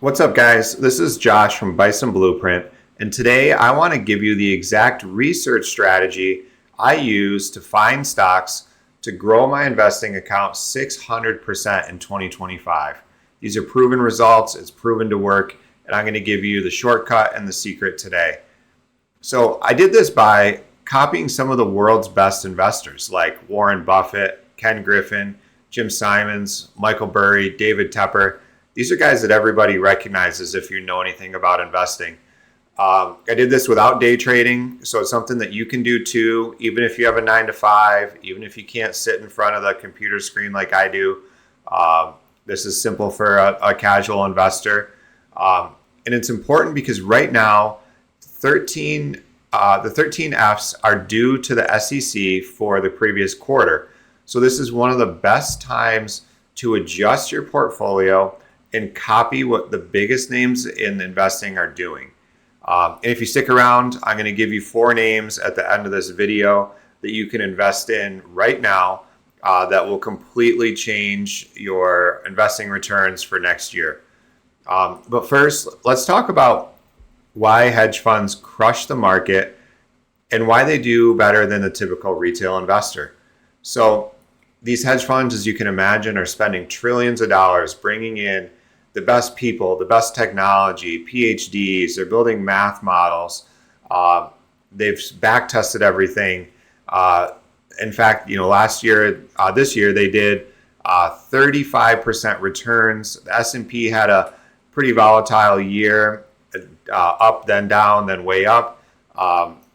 What's up, guys? This is Josh from Bison Blueprint, and today I want to give you the exact research strategy I use to find stocks to grow my investing account 600% in 2025. These are proven results, it's proven to work, and I'm going to give you the shortcut and the secret today. So I did this by copying some of the world's best investors like Warren Buffett, Ken Griffin, Jim Simons, Michael Burry, David Tepper. These are guys that everybody recognizes if you know anything about investing. I did this without day trading, so it's something that you can do too, even if you have a 9 to 5, even if you can't sit in front of the computer screen like I do. This is simple for a casual investor. And it's important because right now, the 13 Fs are due to the SEC for the previous quarter. So this is one of the best times to adjust your portfolio and copy what the biggest names in investing are doing. And if you stick around, I'm going to give you 4 names at the end of this video that you can invest in right now that will completely change your investing returns for next year. But first, let's talk about why hedge funds crush the market and why they do better than the typical retail investor. So these hedge funds, as you can imagine, are spending trillions of dollars bringing in the best people, the best technology, PhDs. They're building math models. They've back tested everything. In fact, this year they did 35% returns. The S&P had a pretty volatile year, up, then down, then way up.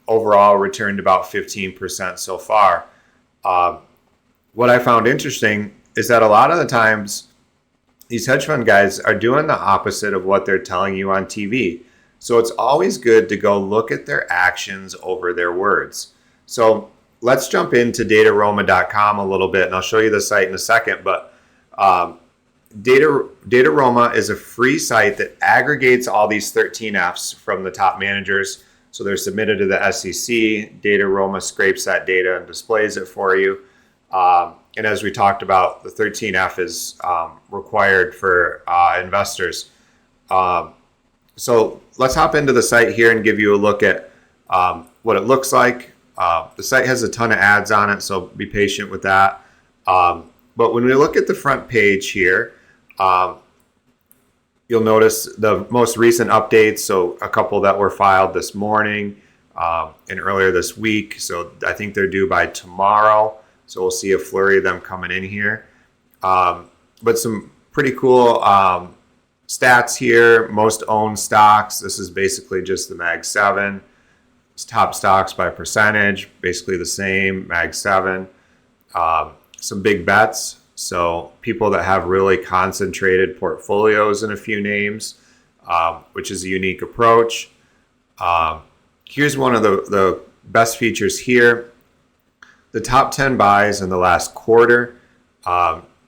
Overall returned about 15% so far. What I found interesting is that a lot of the times these hedge fund guys are doing the opposite of what they're telling you on TV. So it's always good to go look at their actions over their words. So let's jump into dataroma.com a little bit, and I'll show you the site in a second. But Dataroma is a free site that aggregates all these 13 Fs from the top managers. So they're submitted to the SEC. Dataroma scrapes that data and displays it for you. And as we talked about, the 13F is required for investors. So let's hop into the site here and give you a look at what it looks like. The site has a ton of ads on it, so be patient with that. But when we look at the front page here, you'll notice the most recent updates. So a couple that were filed this morning and earlier this week. So I think they're due by tomorrow. So we'll see a flurry of them coming in here. But some pretty cool stats here. Most owned stocks. This is basically just the Mag 7. It's top stocks by percentage. Basically the same, Mag 7. Some big bets. So people that have really concentrated portfolios in a few names, which is a unique approach. Here's one of the best features here. The top 10 buys in the last quarter,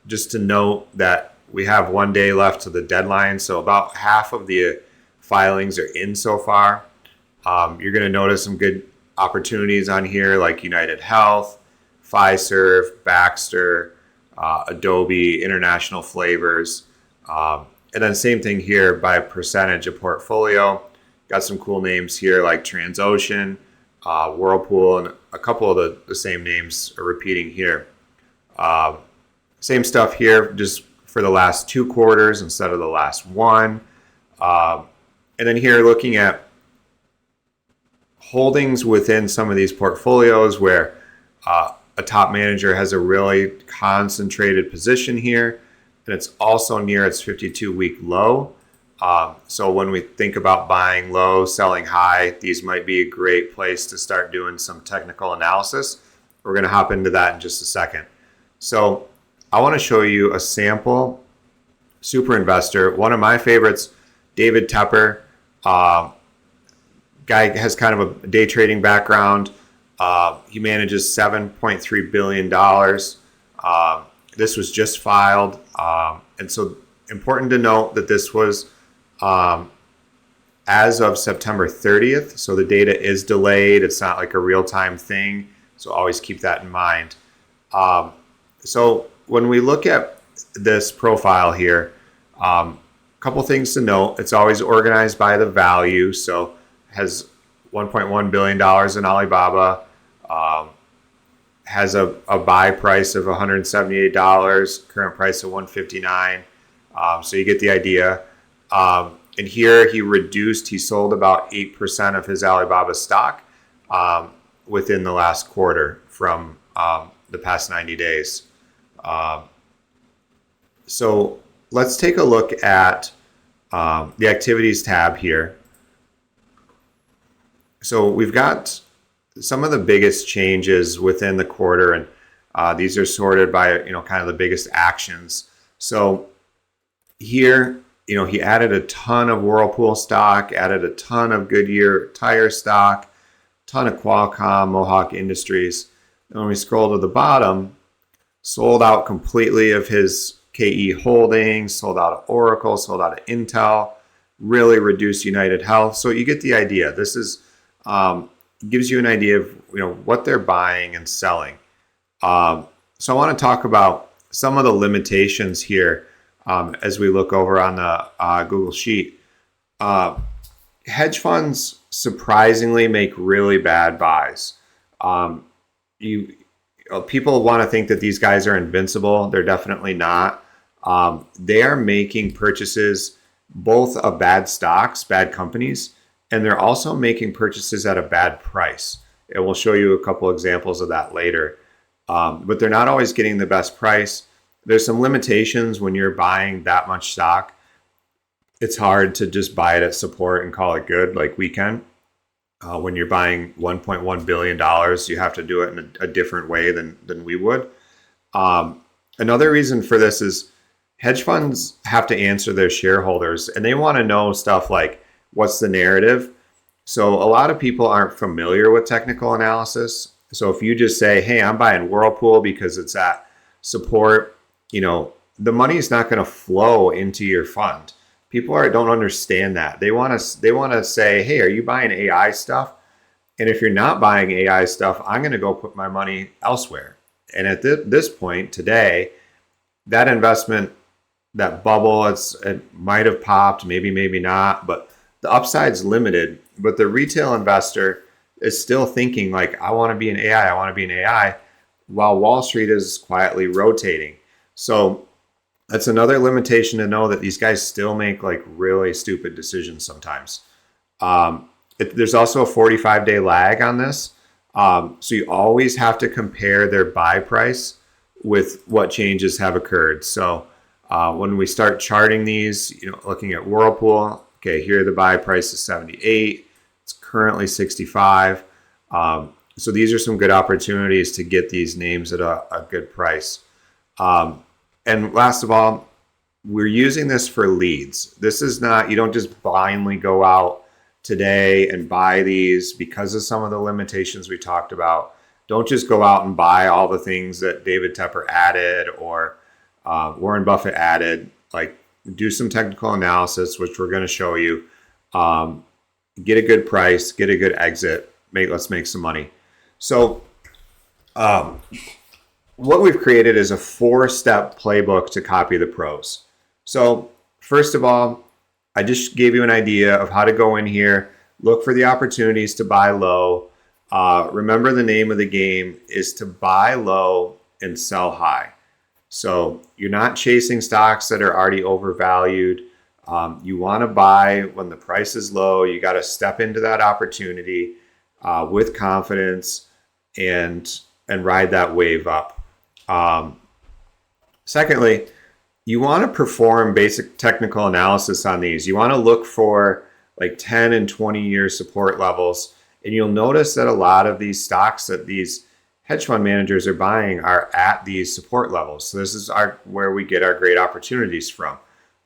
just to note that we have 1 day left to the deadline. So about half of the filings are in so far. You're going to notice some good opportunities on here like United Health, Fiserv, Baxter, Adobe, International Flavors. And then same thing here by percentage of portfolio. Got some cool names here like Transocean, Whirlpool, and a couple of the same names are repeating here. Same stuff here, just for the last 2 quarters instead of the last one. And then here looking at holdings within some of these portfolios where a top manager has a really concentrated position here, and it's also near its 52-week low. So when we think about buying low, selling high, these might be a great place to start doing some technical analysis. We're going to hop into that in just a second. So I want to show you a sample super investor. One of my favorites, David Tepper. Guy has kind of a day trading background. He manages $7.3 billion. This was just filed. And so important to note that this was as of September 30th. So the data is delayed. It's not like a real-time thing. So always keep that in mind. So when we look at this profile here, couple things to note. It's always organized by the value. So has $1.1 billion in Alibaba, has a buy price of $178, current price of $159. So you get the idea. And here he sold about 8% of his Alibaba stock within the last quarter from the past 90 days. So let's take a look at the activities tab here. So we've got some of the biggest changes within the quarter, and these are sorted by kind of the biggest actions. So here, he added a ton of Whirlpool stock, added a ton of Goodyear tire stock, ton of Qualcomm, Mohawk Industries. And when we scroll to the bottom, sold out completely of his KE Holdings, sold out of Oracle, sold out of Intel, really reduced United Health. So you get the idea. This is gives you an idea of what they're buying and selling. So I want to talk about some of the limitations here as we look over on the Google Sheet. Hedge funds surprisingly make really bad buys. People want to think that these guys are invincible. They're definitely not. They are making purchases both of bad stocks, bad companies, and they're also making purchases at a bad price. And we'll show you a couple examples of that later. But they're not always getting the best price. There's some limitations when you're buying that much stock. It's hard to just buy it at support and call it good like we can. When you're buying $1.1 billion, you have to do it in a different way than we would. Another reason for this is hedge funds have to answer their shareholders, and they want to know stuff like, what's the narrative? So a lot of people aren't familiar with technical analysis. So if you just say, hey, I'm buying Whirlpool because it's at support, the money is not going to flow into your fund. People don't understand that. They want to say, hey, are you buying AI stuff? And if you're not buying AI stuff, I'm going to go put my money elsewhere. And at this point today, that investment, that bubble, it might have popped, maybe not, but the upside's limited. But the retail investor is still thinking like, I want to be in AI, while Wall Street is quietly rotating. So that's another limitation to know that these guys still make like really stupid decisions sometimes. There's also a 45-day lag on this. So you always have to compare their buy price with what changes have occurred. So when we start charting these, looking at Whirlpool, okay, here the buy price is 78. It's currently 65. So these are some good opportunities to get these names at a good price. And last of all, we're using this for leads. This is not, you don't just blindly go out today and buy these because of some of the limitations we talked about. Don't just go out and buy all the things that David Tepper added or Warren Buffett added. Like, do some technical analysis, which we're going to show you. Get a good price, get a good exit. Let's make some money. So what we've created is a 4-step playbook to copy the pros. So first of all, I just gave you an idea of how to go in here, look for the opportunities to buy low. Remember, the name of the game is to buy low and sell high. So you're not chasing stocks that are already overvalued. You want to buy when the price is low. You got to step into that opportunity with confidence and ride that wave up. Secondly, you want to perform basic technical analysis on these. You want to look for like 10 and 20 year support levels. And you'll notice that a lot of these stocks that these hedge fund managers are buying are at these support levels. So this is where we get our great opportunities from.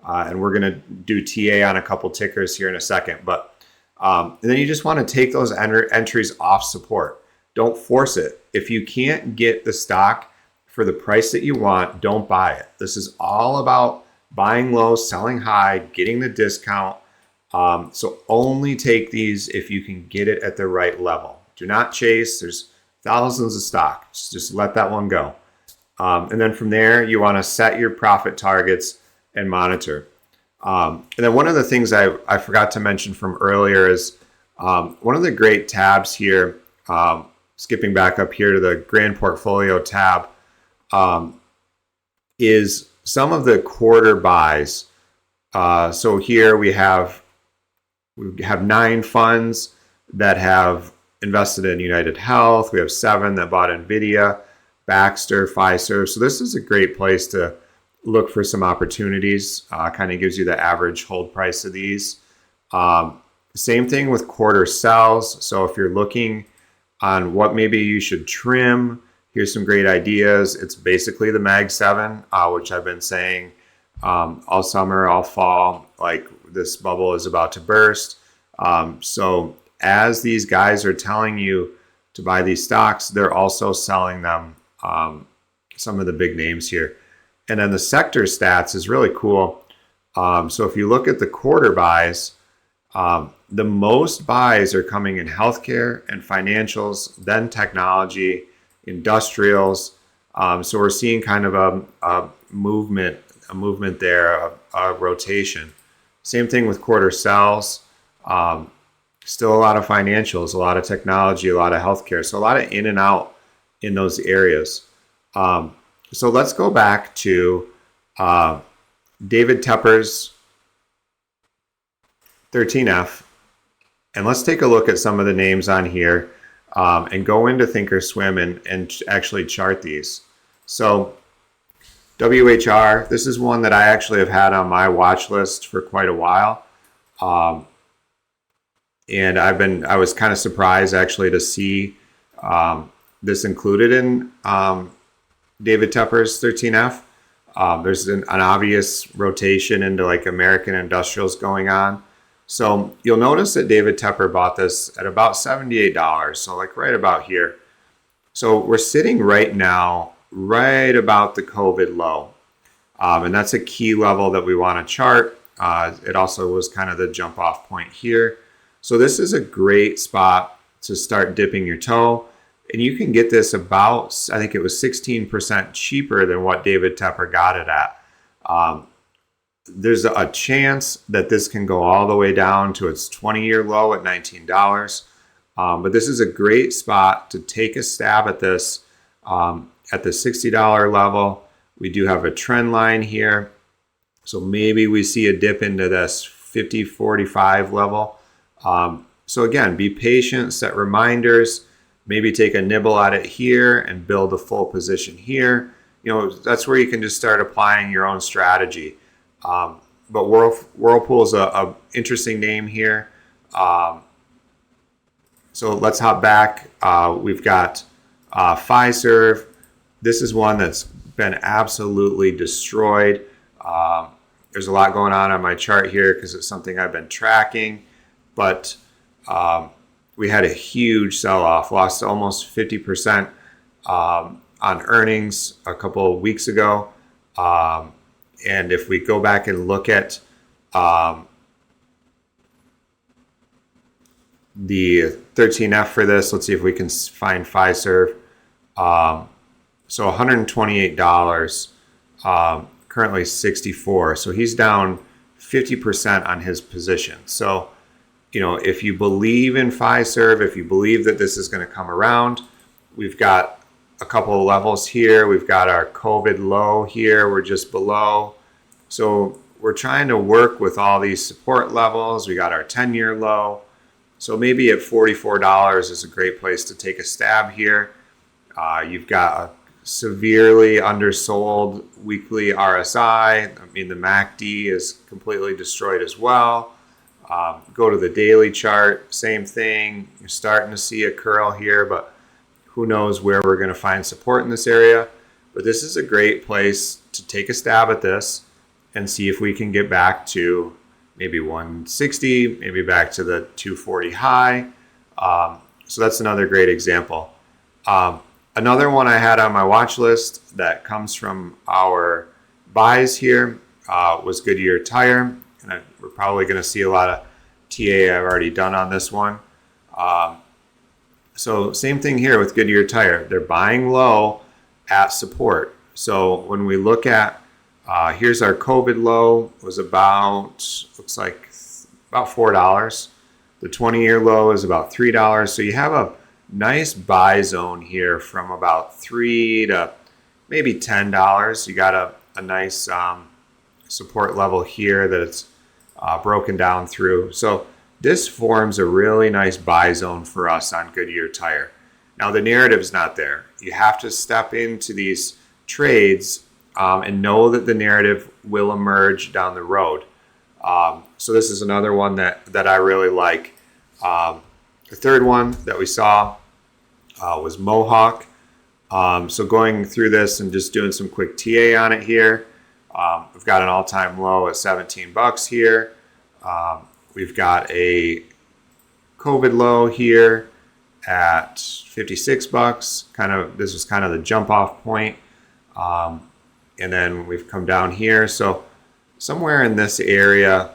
And we're going to do TA on a couple tickers here in a second. But and then you just want to take those entries off support. Don't force it. If you can't get the stock for the price that you want, don't buy it. This is all about buying low, selling high, getting the discount. So only take these if you can get it at the right level. Do not chase. There's thousands of stocks. Just let that one go. And then from there, you want to set your profit targets and monitor. And then one of the things I forgot to mention from earlier is one of the great tabs here, skipping back up here to the Grand Portfolio tab, is some of the quarter buys. So here we have 9 funds that have invested in United Health. We have 7 that bought NVIDIA, Baxter, Pfizer. So this is a great place to look for some opportunities. Kind of gives you the average hold price of these. Same thing with quarter sells. So if you're looking on what maybe you should trim, here's some great ideas. It's basically the Mag 7, which I've been saying all summer, all fall, like this bubble is about to burst. So as these guys are telling you to buy these stocks, they're also selling them, some of the big names here. And then the sector stats is really cool. So if you look at the quarter buys, the most buys are coming in healthcare and financials, then technology, industrials. So we're seeing kind of a movement there, a rotation. Same thing with quarter sells. Still a lot of financials, a lot of technology, a lot of healthcare. So a lot of in and out in those areas. So let's go back to David Tepper's 13F, and let's take a look at some of the names on here and go into Thinkorswim and actually chart these. So WHR, this is one that I actually have had on my watch list for quite a while. And I was kind of surprised actually to see this included in David Tepper's 13F. There's an obvious rotation into like American industrials going on. So you'll notice that David Tepper bought this at about $78. So like right about here. So we're sitting right now, right about the COVID low. And that's a key level that we want to chart. It also was kind of the jump off point here. So this is a great spot to start dipping your toe. And you can get this about, I think it was 16% cheaper than what David Tepper got it at. There's a chance that this can go all the way down to its 20-year low at $19. But this is a great spot to take a stab at this at the $60 level. We do have a trend line here. So maybe we see a dip into this 50-45 level. So again, be patient, set reminders, maybe take a nibble at it here and build a full position here. You know, that's where you can just start applying your own strategy. But Whirlpool is a interesting name here. So let's hop back. We've got Pfizer. This is one that's been absolutely destroyed. There's a lot going on my chart here because it's something I've been tracking. But we had a huge sell-off, lost almost 50% on earnings a couple of weeks ago. And if we go back and look at the 13F for this, let's see if we can find Pfizer. So $128, currently 64. So he's down 50% on his position. So, you know, if you believe in Pfizer, if you believe that this is going to come around, we've got a couple of levels here. We've got our COVID low here. We're just below. So we're trying to work with all these support levels. We got our 10-year low. So maybe at $44 is a great place to take a stab here. You've got a severely undersold weekly RSI. I mean, the MACD is completely destroyed as well. Go to the daily chart, same thing. You're starting to see a curl here, but who knows where we're going to find support in this area. But this is a great place to take a stab at this and see if we can get back to maybe 160, maybe back to the 240 high. So that's another great example. Another one I had on my watch list that comes from our buys here was Goodyear Tire. And we're probably going to see a lot of TA I've already done on this one. So same thing here with Goodyear Tire. They're buying low at support. So when we look at Here's our COVID low, was looks like about $4. The 20-year low is about $3. So you have a nice buy zone here from about $3 to maybe $10. You got a nice support level here that it's broken down through. So this forms a really nice buy zone for us on Goodyear Tire. Now the narrative's not there. You have to step into these trades and know that the narrative will emerge down the road. So this is another one that I really like. The third one that we saw was Mohawk. So going through this and just doing some quick TA on it here. We've got an all-time low at $17 here. We've got a COVID low here at $56. This was kind of the jump off point. And then we've come down here. So somewhere in this area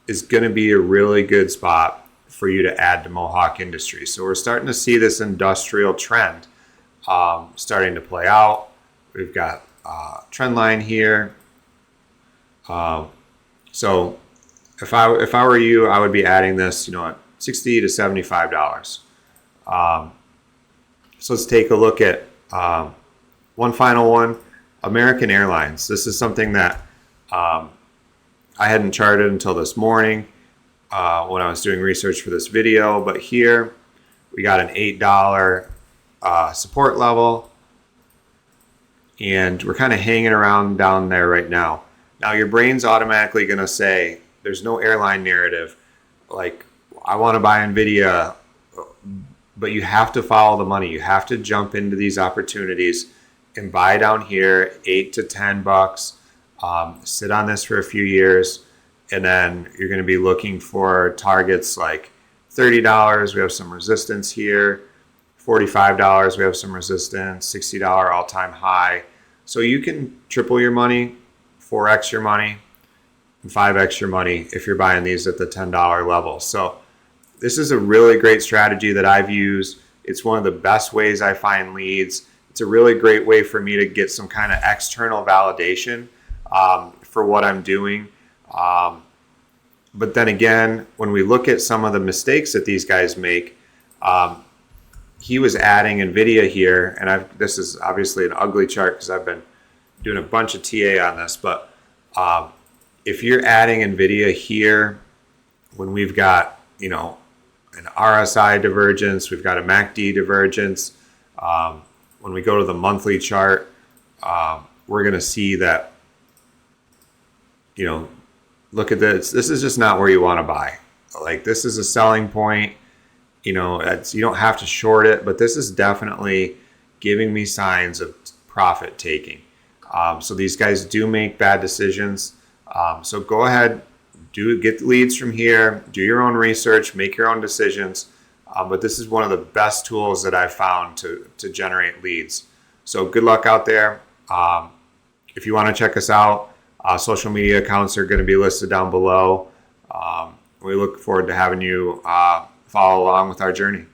is going to be a really good spot for you to add to Mohawk Industries. So we're starting to see this industrial trend starting to play out. We've got trend line here. So if I were you, I would be adding this, at $60 to $75. So let's take a look at one final one, American Airlines. This is something that I hadn't charted until this morning when I was doing research for this video. But here we got an $8 support level, and we're kind of hanging around down there right now. Now your brain's automatically going to say there's no airline narrative. Like, I want to buy NVIDIA, but you have to follow the money. You have to jump into these opportunities and buy down here, $8 to $10. Sit on this for a few years, and then you're going to be looking for targets like $30. We have some resistance here. $45. We have some resistance. $60 all-time high. So you can triple your money, 4x your money, and 5x your money if you're buying these at the $10 level. So this is a really great strategy that I've used. It's one of the best ways I find leads. It's a really great way for me to get some kind of external validation for what I'm doing. But then again, when we look at some of the mistakes that these guys make, he was adding NVIDIA here, and this is obviously an ugly chart because I've been doing a bunch of TA on this, but if you're adding NVIDIA here, when we've got, an RSI divergence, we've got a MACD divergence, when we go to the monthly chart, we're going to see that, look at this. This is just not where you want to buy. Like, this is a selling point. You don't have to short it, but this is definitely giving me signs of profit taking. So these guys do make bad decisions. So go ahead, get leads from here, do your own research, make your own decisions. But this is one of the best tools that I've found to generate leads. So good luck out there. If you want to check us out, social media accounts are going to be listed down below. We look forward to having you follow along with our journey.